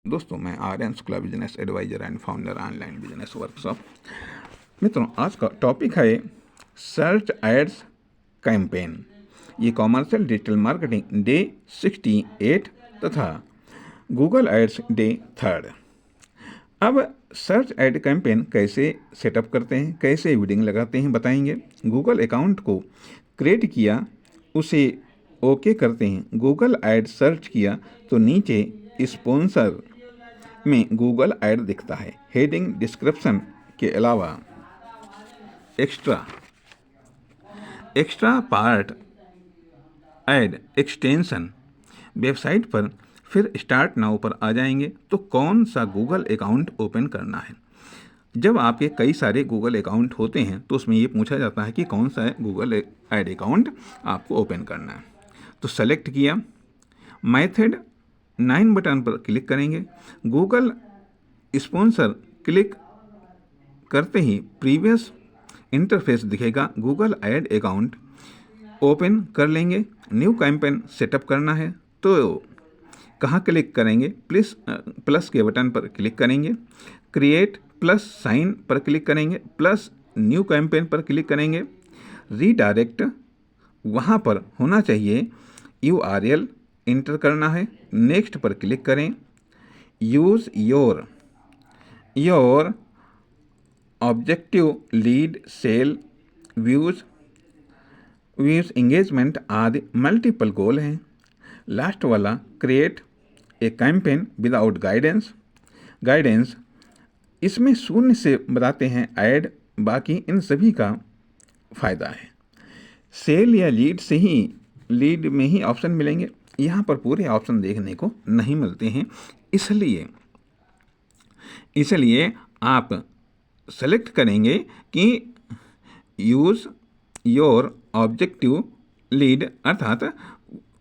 दोस्तों, मैं Aryan Shukla, business advisor and founder online business workshop. मित्रों, आज का टॉपिक है सर्च एड्स कैंपेन। ये कॉमर्शियल डिजिटल मार्केटिंग डे 68 तथा गूगल एड्स डे 3। अब सर्च एड कैंपेन कैसे सेटअप करते हैं, कैसे बिडिंग लगाते हैं, बताएंगे। गूगल अकाउंट को क्रिएट किया, उसे ओके करते हैं। गूगल एड सर्च किया तो नीचे स्पॉन्सर में गूगल ऐड दिखता है। हेडिंग डिस्क्रिप्शन के अलावा extra part add extension website पर फिर स्टार्ट नाउ पर आ जाएंगे तो कौन सा गूगल अकाउंट ओपन करना है। जब आपके कई सारे गूगल अकाउंट होते हैं तो उसमें ये पूछा जाता है कि कौन सा गूगल ऐड अकाउंट आपको ओपन करना है। तो सेलेक्ट किया, मेथड 9 बटन पर क्लिक करेंगे। गूगल स्पॉन्सर क्लिक करते ही प्रीवियस इंटरफेस दिखेगा। गूगल ऐड अकाउंट ओपन कर लेंगे। न्यू कैंपेन सेटअप करना है तो कहाँ क्लिक करेंगे? प्लस के बटन पर क्लिक करेंगे। क्रिएट प्लस साइन पर क्लिक करेंगे, प्लस न्यू कैंपेन पर क्लिक करेंगे। रीडायरेक्ट वहाँ पर होना चाहिए, URL इंटर करना है। नेक्स्ट पर क्लिक करें। Use your objective lead sale views engagement आदि मल्टीपल गोल हैं। लास्ट वाला create a campaign without guidance इसमें 0 से बताते हैं ऐड, बाकी इन सभी का फ़ायदा है। सेल या लीड में ही ऑप्शन मिलेंगे। यहाँ पर पूरे ऑप्शन देखने को नहीं मिलते हैं, इसलिए आप सेलेक्ट करेंगे कि यूज़ योर ऑब्जेक्टिव लीड, अर्थात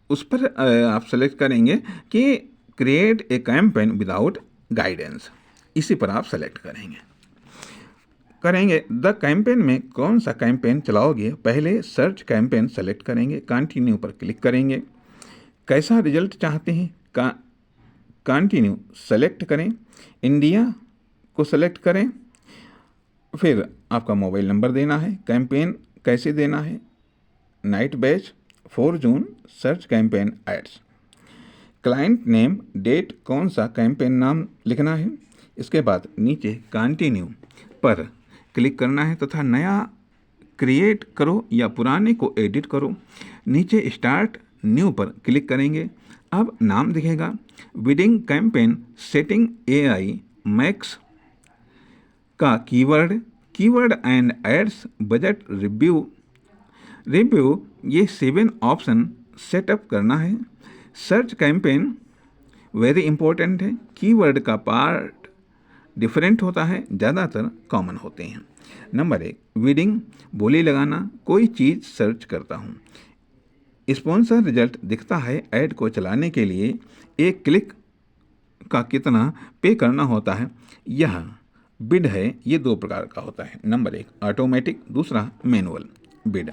उस पर आप सेलेक्ट करेंगे कि create a campaign without guidance, इसी पर आप सेलेक्ट करेंगे। द कैंपेन में कौन सा कैंपेन चलाओगे? पहले सर्च कैंपेन सेलेक्ट करेंगे, कंटिन्यू पर क्लिक करेंगे। कैसा रिजल्ट चाहते हैं? कंटिन्यू सेलेक्ट करें। इंडिया को सेलेक्ट करें। फिर आपका मोबाइल नंबर देना है। कैंपेन कैसे देना है? Night batch 4 June search campaign ads. Client name, date, कौन सा कैंपेन नाम लिखना है। इसके बाद नीचे कंटिन्यू पर क्लिक करना है तथा नया क्रिएट करो या पुराने को एडिट करो। नीचे स्टार्ट न्यू पर क्लिक करेंगे। अब नाम दिखेगा bidding campaign setting AI max का keyword and ads budget review ये 7 ऑप्शन सेटअप करना है। सर्च कैंपेन वेरी इंपॉर्टेंट है। कीवर्ड का पार्ट डिफरेंट होता है, ज़्यादातर कॉमन होते हैं। नंबर 1 बिडिंग, बोली लगाना, कोई चीज़ सर्च करता हूँ। स्पॉन्सर रिजल्ट दिखता है। ऐड को चलाने के लिए एक क्लिक का कितना पे करना होता है, यह बिड है। ये 2 प्रकार का होता है। नंबर 1 ऑटोमेटिक, दूसरा मैनुअल बिड।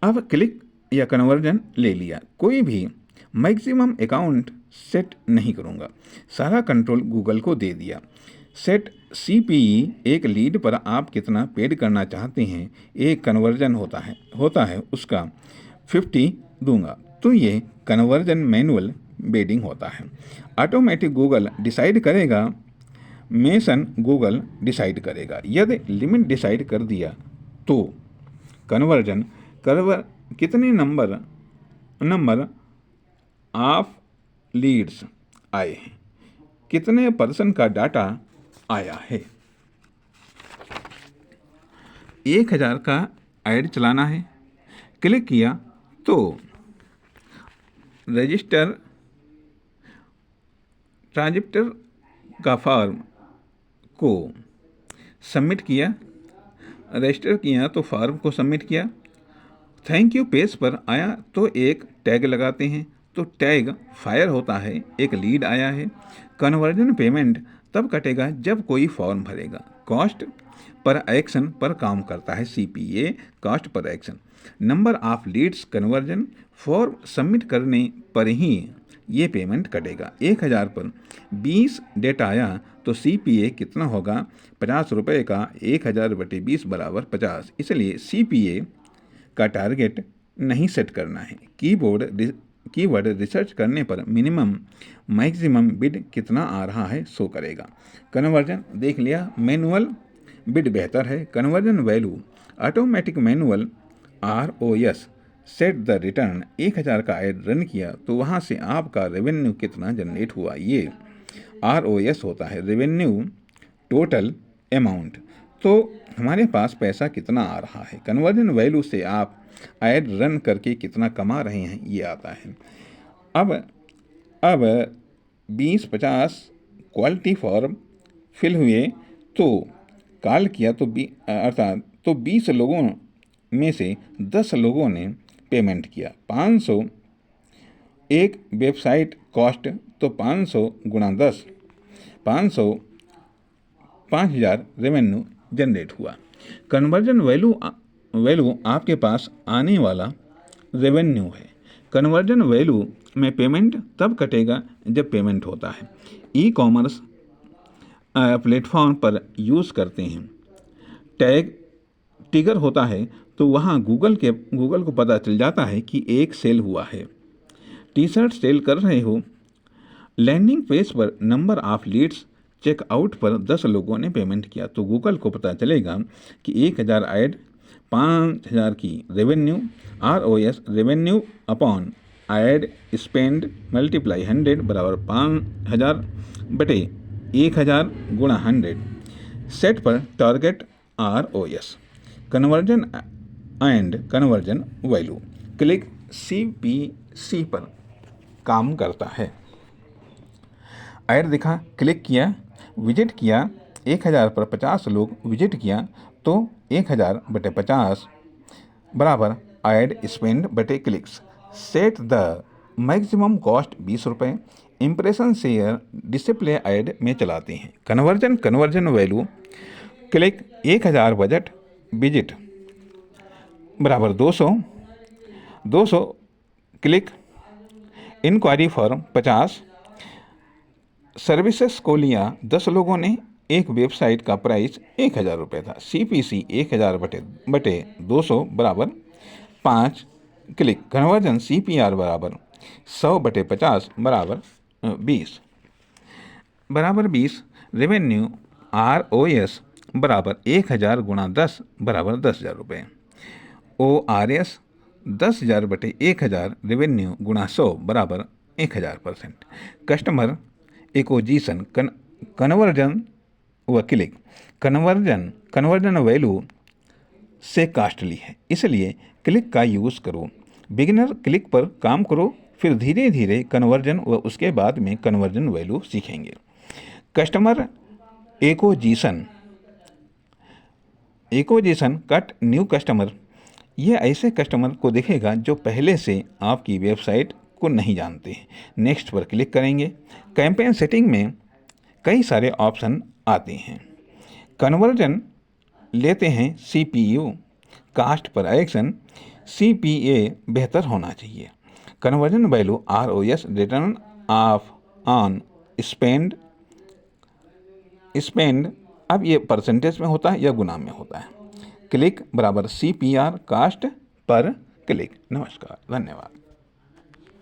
अब क्लिक या कन्वर्जन ले लिया, कोई भी मैक्सिमम अकाउंट सेट नहीं करूँगा, सारा कंट्रोल गूगल को दे दिया। सेट CPE, एक लीड पर आप कितना पेड करना चाहते हैं, एक कन्वर्जन होता है उसका 50 दूंगा, तो ये कन्वर्जन मैनुअल बिडिंग होता है। ऑटोमेटिक गूगल डिसाइड करेगा, मेसन गूगल डिसाइड करेगा। यदि लिमिट डिसाइड कर दिया तो कन्वर्जन कितने नंबर ऑफ लीड्स आए हैं, कितने % का डाटा आया है। 1000 का ऐड चलाना है। क्लिक किया तो ट्रांजिस्टर का फॉर्म को सबमिट किया, रजिस्टर किया तो फॉर्म को सबमिट किया। थैंक यू पेज पर आया तो एक टैग लगाते हैं, तो टैग फायर होता है, एक लीड आया है। कन्वर्जन पेमेंट तब कटेगा जब कोई फॉर्म भरेगा। कॉस्ट पर एक्शन पर काम करता है, CPA cost per action. Number of leads conversion, form submit करने पर ही ये पेमेंट कटेगा। 1000 पर 20 डेटा आया तो CPA कितना होगा? 50 रुपये का 1000/20 बराबर 50। इसलिए CPA का टारगेट नहीं सेट करना है। कीवर्ड रिसर्च करने पर मिनिमम मैक्सिमम बिड कितना आ रहा है शो करेगा। कन्वर्जन देख लिया, मैनुअल बिड बेहतर है। Conversion value automatic manual ROS set the return. 1000 का ऐड रन किया तो वहाँ से आपका रेवेन्यू कितना जनरेट हुआ, ये ROS होता है, रेवेन्यू टोटल अमाउंट। तो हमारे पास पैसा कितना आ रहा है। कन्वर्जन वैल्यू से आप ऐड रन करके कितना कमा रहे हैं ये आता है। अब 20-50 क्वालिटी फॉर्म फिल हुए तो कॉल किया तो अर्थात 20 लोगों में से 10 लोगों ने पेमेंट किया। 500 एक वेबसाइट कॉस्ट, तो 500 गुणा 10, 5000 रेवेन्यू जनरेट हुआ। कन्वर्जन वैल्यू आपके पास आने वाला रेवेन्यू है। कन्वर्जन वैल्यू में पेमेंट तब कटेगा जब पेमेंट होता है। ई-कॉमर्स प्लेटफॉर्म पर यूज़ करते हैं, टैग ट्रिगर होता है तो वहाँ गूगल को पता चल जाता है कि एक सेल हुआ है। टी-शर्ट सेल कर रहे हो, लैंडिंग पेज पर नंबर ऑफ लीड्स, चेकआउट पर 10 लोगों ने पेमेंट किया तो गूगल को पता चलेगा कि 1000 ऐड 5000 की revenue. ROS revenue upon add spend multiply 100 बराबर 5000/1000 गुणा 100। सेट पर target ROS। Conversion and conversion value click CPC पर काम करता है। ऐड दिखा, क्लिक किया, विजिट किया, 1000 पर 50 लोग विजिट किया तो 1000/50 बराबर ऐड स्पेंड बटे clicks. Set the maximum cost 20 रुपये। इम्प्रेशन शेयर डिस्प्ले ऐड में चलाते हैं। Conversion value click 1000 budget visit बराबर 200 क्लिक। Inquiry form 50। सर्विसेज को लिया 10 लोगों ने, एक वेबसाइट का प्राइस 1000 रुपये था। CPC 1000/200 बराबर 5 क्लिक। कन्वर्जन CPR बराबर 100/50 बराबर 20 रेवेन्यू ROS बराबर 1000 गुणा 10 बराबर 10,000 रुपये। ORS 10,000/1000 रेवेन्यू गुणा 100 बराबर 1000%। कस्टमर एक्विजिशन कन्वर्जन व क्लिक। कन्वर्जन वैल्यू से कास्टली है, इसलिए क्लिक का यूज़ करो। बिगिनर क्लिक पर काम करो, फिर धीरे धीरे कन्वर्जन व उसके बाद में कन्वर्जन वैल्यू सीखेंगे। Customer acquisition cut new customer, ये ऐसे कस्टमर को दिखेगा जो पहले से आपकी वेबसाइट को नहीं जानते हैं। नेक्स्ट पर क्लिक करेंगे। कैंपेन सेटिंग में कई सारे ऑप्शन आते हैं। कन्वर्जन लेते हैं CPU, कास्ट पर एक्शन CPA बेहतर होना चाहिए। Conversion value ROS return on spend अब ये परसेंटेज में होता है या गुना में होता है। क्लिक बराबर CPR कास्ट पर क्लिक। नमस्कार, धन्यवाद।